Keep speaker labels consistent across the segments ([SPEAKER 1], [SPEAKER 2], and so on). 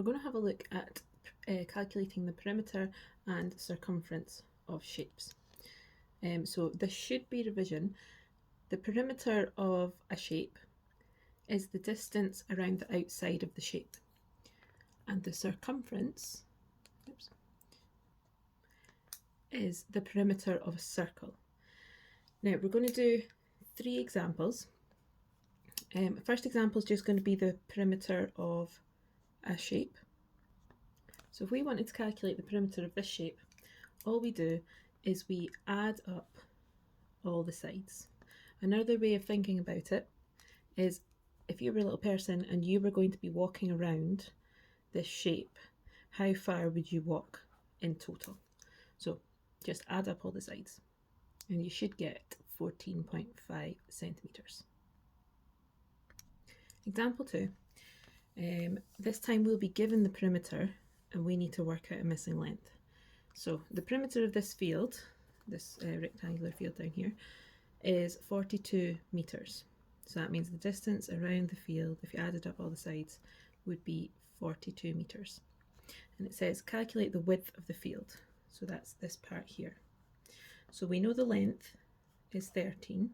[SPEAKER 1] we're going to have a look at calculating the perimeter and circumference of shapes. So this should be revision. The perimeter of a shape is the distance around the outside of the shape, and the circumference is the perimeter of a circle. Now we're going to do 3 examples. First example is just going to be the perimeter of a shape. So if we wanted to calculate the perimeter of this shape, all we do is we add up all the sides. Another way of thinking about it is if you were a little person and you were going to be walking around this shape, how far would you walk in total? So just add up all the sides and you should get 14.5 centimetres. Example 2. This time we'll be given the perimeter and we need to work out a missing length. So the perimeter of this field, this rectangular field down here, is 42 metres. So that means the distance around the field, if you added up all the sides, would be 42 metres. And it says calculate the width of the field. So that's this part here. So we know the length is 13.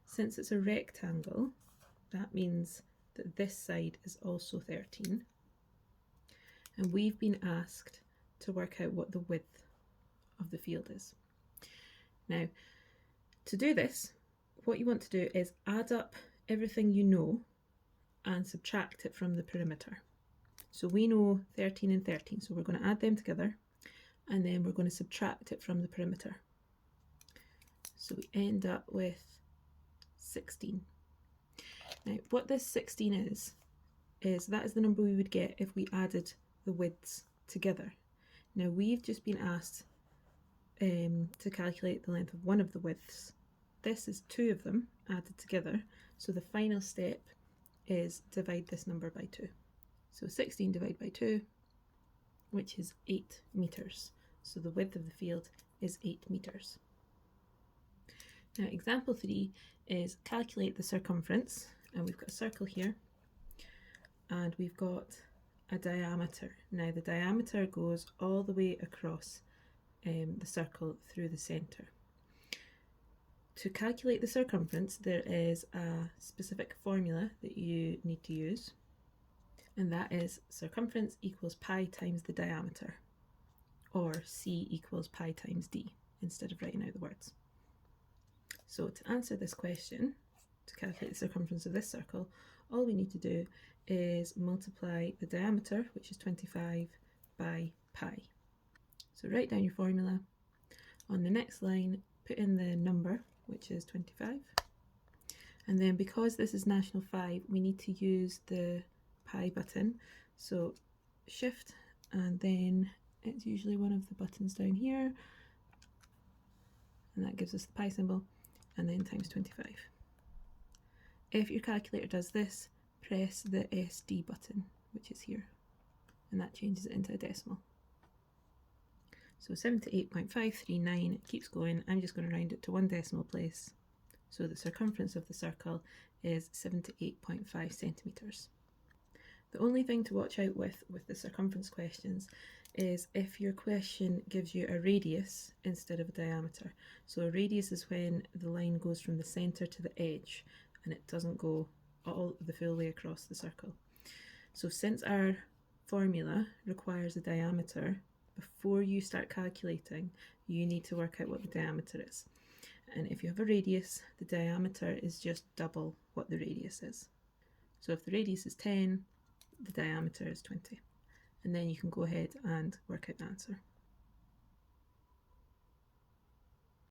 [SPEAKER 1] Since it's a rectangle, that means that this side is also 13. And we've been asked to work out what the width of the field is. Now, to do this, what you want to do is add up everything you know and subtract it from the perimeter. So we know 13 and 13, so we're going to add them together and then we're going to subtract it from the perimeter. So we end up with 16. Now, what this 16 is that is the number we would get if we added the widths together. Now, we've just been asked to calculate the length of one of the widths. This is 2 of them added together, so the final step is divide this number by 2. So 16 divided by 2, which is 8 metres. So the width of the field is 8 metres. Now, example 3 is calculate the circumference, and we've got a circle here and we've got a diameter. Now the diameter goes all the way across the circle through the centre. To calculate the circumference, there is a specific formula that you need to use, and that is circumference equals pi times the diameter, or C equals pi times D, instead of writing out the words. So to answer this question, to calculate the circumference of this circle, all we need to do is multiply the diameter, which is 25, by pi. So write down your formula. On the next line, put in the number, which is 25. And then because this is National 5, we need to use the pi button. So shift, and then it's usually one of the buttons down here. And that gives us the pi symbol, and then times 25. If your calculator does this, press the SD button, which is here, and that changes it into a decimal. So 78.539, it keeps going. I'm just going to round it to 1 decimal place. So the circumference of the circle is 78.5 centimetres. The only thing to watch out with the circumference questions is if your question gives you a radius instead of a diameter. So a radius is when the line goes from the centre to the edge and it doesn't go all the full way across the circle. So since our formula requires a diameter, before you start calculating, you need to work out what the diameter is. And if you have a radius, the diameter is just double what the radius is. So if the radius is 10, the diameter is 20. And then you can go ahead and work out the answer.